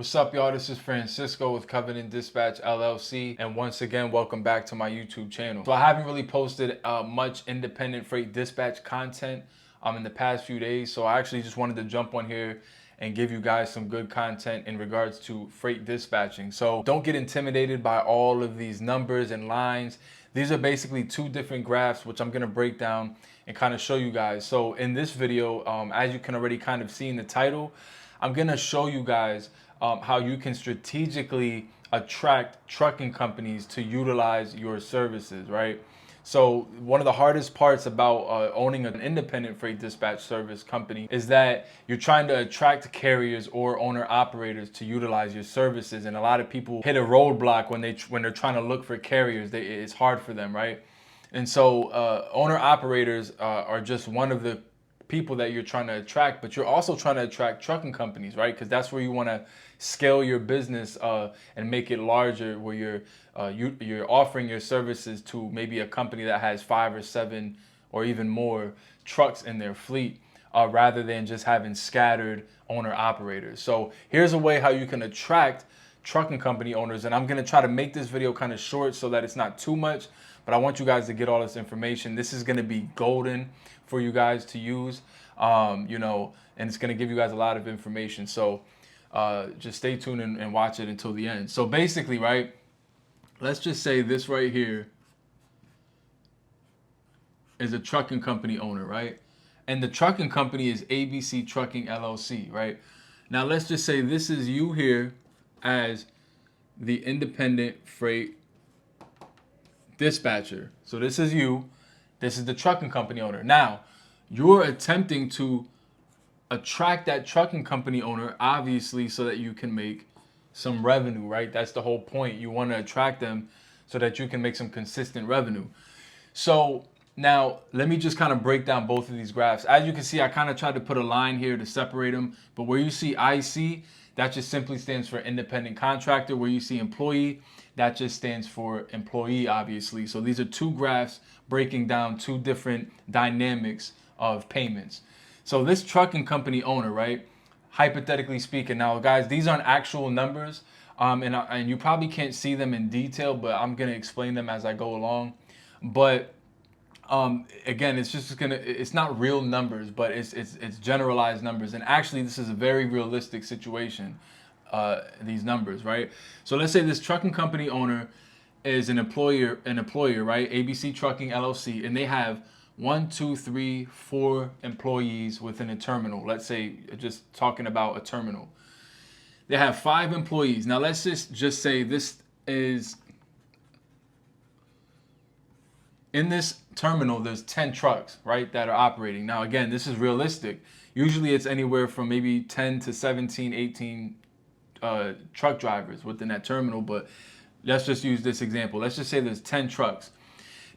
What's up, y'all? This is Francisco with Covenant Dispatch LLC, and once again, welcome back to my YouTube channel. So I haven't really posted much independent freight dispatch content in the past few days, so I actually just wanted to jump on here and give you guys some good content in regards to freight dispatching. So don't get intimidated by all of these numbers and lines. These are basically two different graphs, which I'm gonna break down and kind of show you guys. So in this video, as you can already kind of see in the title, I'm gonna show you guys how you can strategically attract trucking companies to utilize your services, right? So one of the hardest parts about owning an independent freight dispatch service company is that you're trying to attract carriers or owner operators to utilize your services. And a lot of people hit a roadblock when they're trying to look for carriers. It's hard for them, right? And so owner operators are just one of the people that you're trying to attract, but you're also trying to attract trucking companies, right? Because that's where you want to scale your business and make it larger, where you're offering your services to maybe a company that has 5 or 7 or even more trucks in their fleet, rather than just having scattered owner operators. So here's a way how you can attract trucking company owners, and I'm going to try to make this video kind of short so that it's not too much, but I want you guys to get all this information. This is going to be golden for you guys to use, and it's going to give you guys a lot of information. So just stay tuned and watch it until the end. So basically, right, let's just say this right here is a trucking company owner, right? And the trucking company is ABC Trucking LLC, right? Now let's just say this is you here as the independent freight dispatcher. So this is you. This is the trucking company owner. Now, you're attempting to attract that trucking company owner, obviously, so that you can make some revenue, right? That's the whole point. You want to attract them so that you can make some consistent revenue. So now let me just kind of break down both of these graphs. As you can see, I kind of tried to put a line here to separate them, but where you see IC, that just simply stands for independent contractor. Where you see employee, that just stands for employee, obviously. So these are two graphs breaking down two different dynamics of payments. So this trucking company owner, right, hypothetically speaking, now guys, these aren't actual numbers, and you probably can't see them in detail, but I'm gonna explain them as I go along. But again, it's not real numbers, but it's generalized numbers. And actually, this is a very realistic situation, these numbers, right? So let's say this trucking company owner is an employer, right? ABC Trucking LLC, and they have 1, 2, 3, 4 employees within a terminal. Let's say, just talking about a terminal. They have 5 employees. Now let's just say this is, in this terminal, there's 10 trucks, right, that are operating. Now, again, this is realistic. Usually it's anywhere from maybe 10 to 17, 18 truck drivers within that terminal, but let's just use this example. Let's just say there's 10 trucks.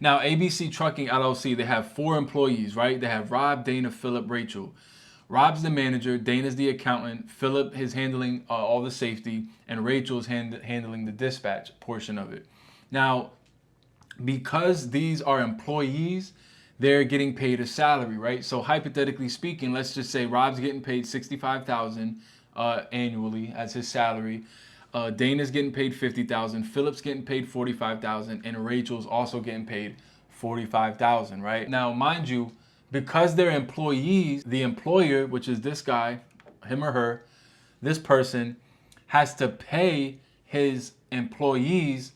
Now, ABC Trucking LLC, they have 4 employees, right? They have Rob, Dana, Philip, Rachel. Rob's the manager, Dana's the accountant, Philip is handling all the safety, and Rachel's handling the dispatch portion of it. Now, because these are employees, they're getting paid a salary, right? So hypothetically speaking, let's just say Rob's getting paid $65,000 annually as his salary. Dana's getting paid $50,000, Philip's getting paid $45,000, and Rachel's also getting paid $45,000, right? Now, mind you, because they're employees, the employer, which is this guy, him or her, this person, has to pay his employees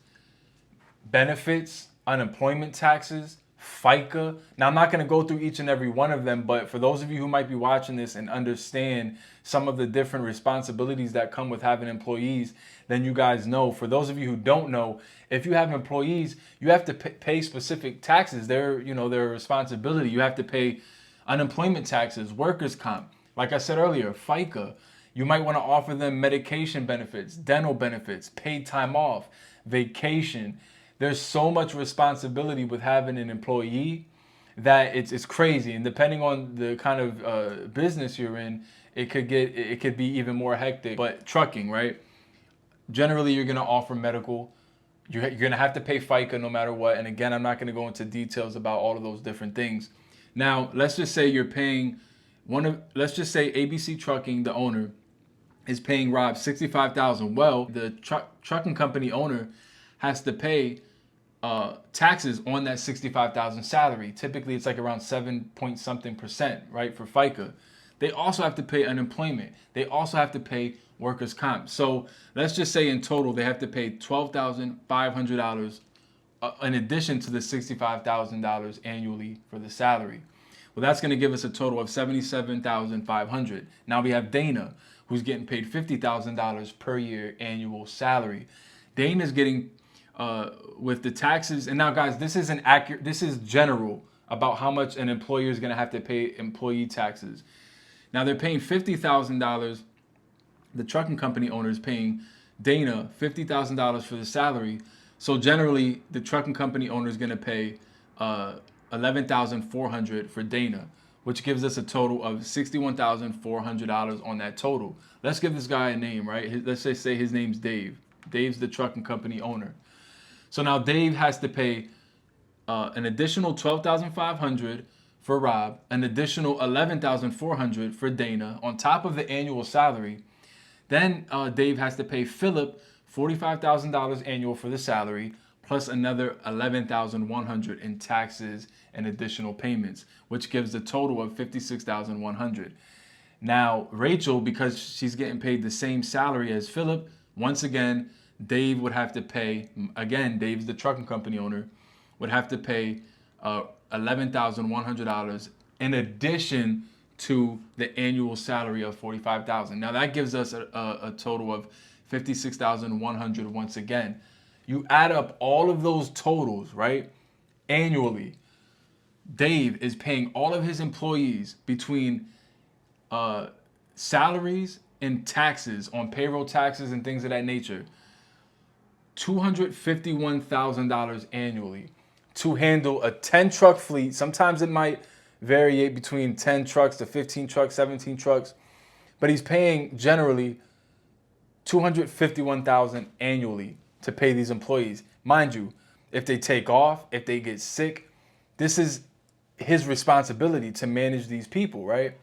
benefits, unemployment taxes, FICA. Now, I'm not going to go through each and every one of them, but for those of you who might be watching this and understand some of the different responsibilities that come with having employees, then you guys know. For those of you who don't know, if you have employees, you have to pay specific taxes. They're a responsibility. You have to pay unemployment taxes, workers' comp. Like I said earlier, FICA. You might want to offer them medication benefits, dental benefits, paid time off, vacation. There's so much responsibility with having an employee that it's crazy. And depending on the kind of business you're in, it could be even more hectic. But trucking, right? Generally, you're going to offer medical. You're going to have to pay FICA no matter what. And again, I'm not going to go into details about all of those different things. Now, let's just say you're paying let's just say ABC Trucking, the owner, is paying Rob 65,000. Well, the trucking company owner has to pay taxes on that 65,000 salary. Typically, it's like around 7 point something percent, right, for FICA. They also have to pay unemployment. They also have to pay workers' comp. So let's just say in total they have to pay $12,500 in addition to the $65,000 annually for the salary. Well, that's going to give us a total of $77,500. Now we have Dana, who's getting paid $50,000 per year annual salary. Dana's getting with the taxes, and now guys, this isn't accurate. This is general about how much an employer is going to have to pay employee taxes. Now they're paying $50,000. The trucking company owner is paying Dana $50,000 for the salary. So generally, the trucking company owner is going to pay $11,400 for Dana, which gives us a total of $61,400 on that total. Let's give this guy a name, right? Let's just say his name's Dave. Dave's the trucking company owner. So now Dave has to pay an additional $12,500 for Rob, an additional $11,400 for Dana on top of the annual salary. Then Dave has to pay Philip $45,000 annual for the salary, plus another $11,100 in taxes and additional payments, which gives a total of $56,100. Now Rachel, because she's getting paid the same salary as Philip, once again, Dave would have to pay, again, Dave's the trucking company owner, would have to pay $11,100 in addition to the annual salary of $45,000. Now that gives us a total of $56,100 once again. You add up all of those totals, right? Annually, Dave is paying all of his employees between salaries and taxes on payroll taxes and things of that nature, $251,000 annually to handle a 10 truck fleet. Sometimes it might vary between 10 trucks to 15 trucks, 17 trucks, but he's paying generally $251,000 annually to pay these employees. Mind you, if they take off, if they get sick, this is his responsibility to manage these people, right?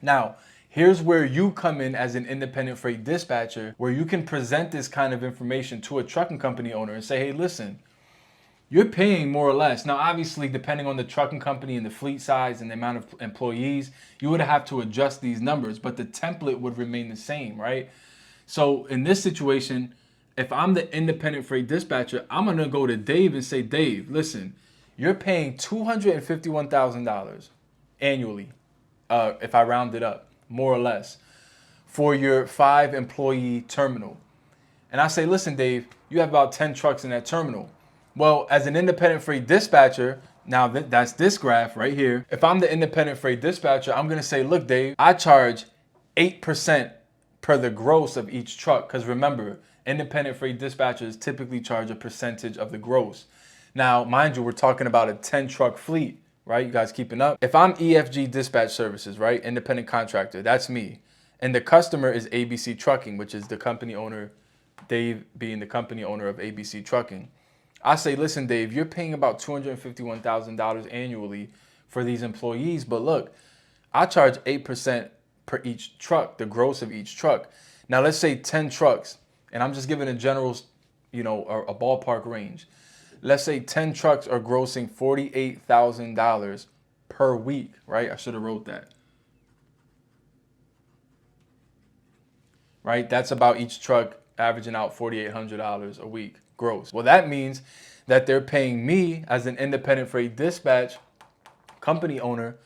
Now, here's where you come in as an independent freight dispatcher, where you can present this kind of information to a trucking company owner and say, hey, listen, you're paying more or less. Now, obviously, depending on the trucking company and the fleet size and the amount of employees, you would have to adjust these numbers, but the template would remain the same, right? So in this situation, if I'm the independent freight dispatcher, I'm going to go to Dave and say, Dave, listen, you're paying $251,000 annually, if I round it up, more or less, for your 5-employee terminal. And I say, listen, Dave, you have about 10 trucks in that terminal. Well, as an independent freight dispatcher, now that's this graph right here. If I'm the independent freight dispatcher, I'm going to say, look, Dave, I charge 8% per the gross of each truck. Because remember, independent freight dispatchers typically charge a percentage of the gross. Now, mind you, we're talking about a 10 truck fleet, right? You guys keeping up? If I'm EFG Dispatch Services, right? Independent contractor, that's me. And the customer is ABC Trucking, which is the company owner, Dave being the company owner of ABC Trucking. I say, listen, Dave, you're paying about $251,000 annually for these employees. But look, I charge 8% per each truck, the gross of each truck. Now, let's say 10 trucks, and I'm just giving a general, a ballpark range. Let's say 10 trucks are grossing $48,000 per week, right? I should have wrote that. Right? That's about each truck averaging out $4,800 a week gross. Well, that means that they're paying me as an independent freight dispatch company owner,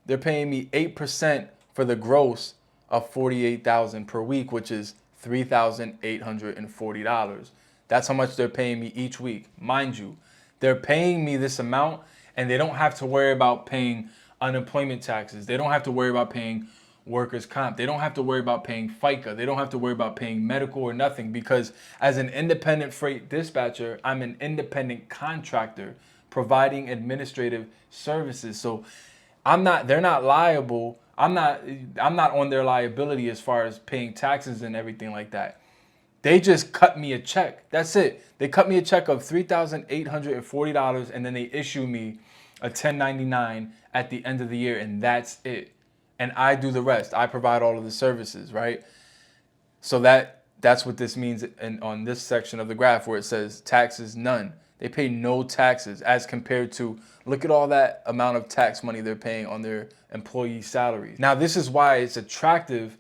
they're paying me 8% for the gross of $48,000 per week, which is $3,840. That's how much they're paying me each week. Mind you, they're paying me this amount and they don't have to worry about paying unemployment taxes. They don't have to worry about paying workers' comp. They don't have to worry about paying FICA. They don't have to worry about paying medical or nothing, because as an independent freight dispatcher, I'm an independent contractor providing administrative services. So they're not liable. I'm not on their liability as far as paying taxes and everything like that. They just cut me a check. That's it. They cut me a check of $3,840 and then they issue me a 1099 at the end of the year, and that's it. And I do the rest. I provide all of the services, right? So that's what this means on this section of the graph where it says taxes none. They pay no taxes as compared to, look at all that amount of tax money they're paying on their employee salaries. Now, this is why it's attractive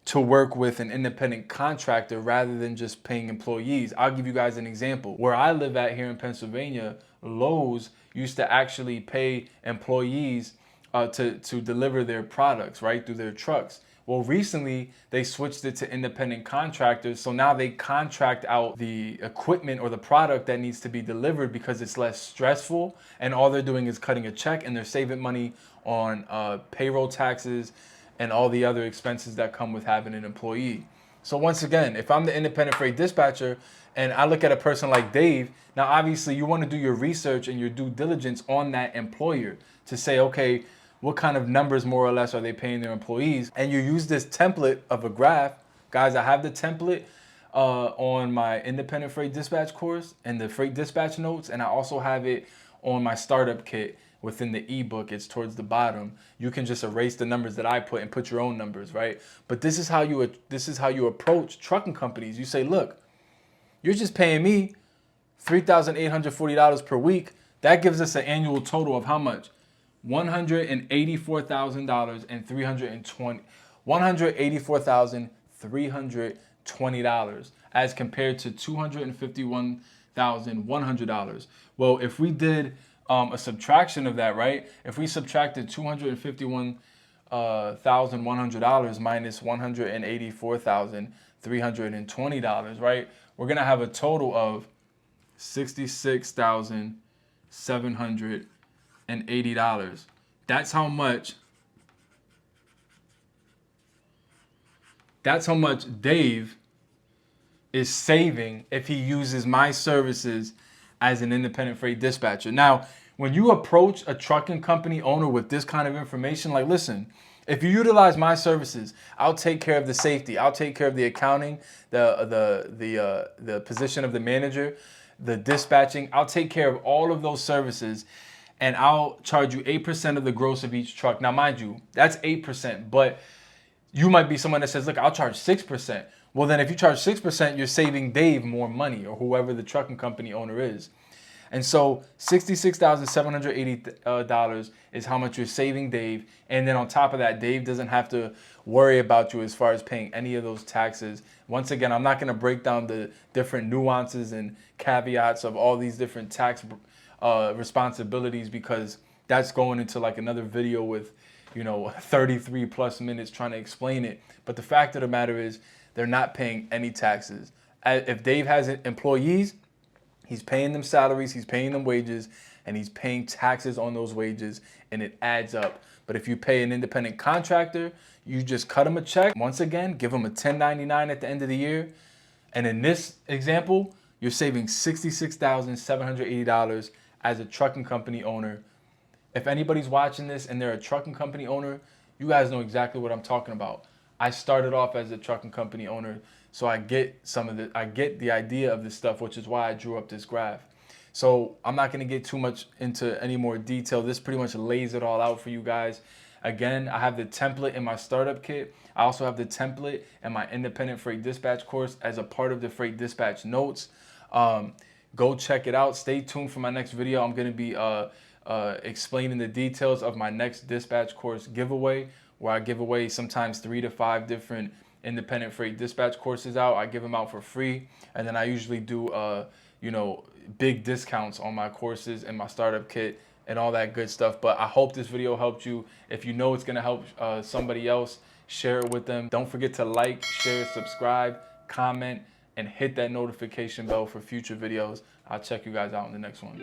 to work with an independent contractor rather than just paying employees. I'll give you guys an example. Where I live at here in Pennsylvania, Lowe's used to actually pay employees to deliver their products, right, through their trucks. Well, recently they switched it to independent contractors. So now they contract out the equipment or the product that needs to be delivered because it's less stressful. And all they're doing is cutting a check and they're saving money on payroll taxes and all the other expenses that come with having an employee. So once again, if I'm the independent freight dispatcher and I look at a person like Dave, now obviously you want to do your research and your due diligence on that employer to say, okay, what kind of numbers more or less are they paying their employees? And you use this template of a graph. Guys, I have the template on my independent freight dispatch course and the freight dispatch notes. And I also have it on my startup kit within the ebook. It's towards the bottom. You can just erase the numbers that I put and put your own numbers, right? But this is how you approach trucking companies. You say, look, you're just paying me $3,840 per week. That gives us an annual total of how much? $184,320 as compared to $251,100. Well, if we did a subtraction of that, right? If we subtracted $251,100 minus $184,320, right? We're gonna have a total of $66,780. That's how much Dave is saving if he uses my services as an independent freight dispatcher. Now, when you approach a trucking company owner with this kind of information, like, listen, if you utilize my services, I'll take care of the safety, I'll take care of the accounting, the position of the manager, the dispatching, I'll take care of all of those services, and I'll charge you 8% of the gross of each truck. Now, mind you, that's 8%, but you might be someone that says, look, I'll charge 6%. Well, then if you charge 6%, you're saving Dave more money, or whoever the trucking company owner is. And so $66,780 is how much you're saving Dave. And then on top of that, Dave doesn't have to worry about you as far as paying any of those taxes. Once again, I'm not going to break down the different nuances and caveats of all these different tax responsibilities, because that's going into like another video with, 33 plus minutes trying to explain it. But the fact of the matter is, they're not paying any taxes. If Dave has employees, he's paying them salaries, he's paying them wages, and he's paying taxes on those wages, and it adds up. But if you pay an independent contractor, you just cut him a check. Once again, give him a 1099 at the end of the year. And in this example, you're saving $66,780 as a trucking company owner. If anybody's watching this and they're a trucking company owner, you guys know exactly what I'm talking about. I started off as a trucking company owner, so I get the idea of this stuff, which is why I drew up this graph. So I'm not going to get too much into any more detail. This pretty much lays it all out for you guys. Again, I have the template in my startup kit. I also have the template in my independent freight dispatch course as a part of the freight dispatch notes. Go check it out. Stay tuned for my next video. I'm going to be explaining the details of my next dispatch course giveaway, where I give away sometimes 3 to 5 different independent freight dispatch courses out. I give them out for free, and then I usually do big discounts on my courses and my startup kit and all that good stuff. But I hope this video helped you. If you know it's going to help somebody else, share it with them. Don't forget to like, share, subscribe, comment, and hit that notification bell for future videos. I'll check you guys out in the next one.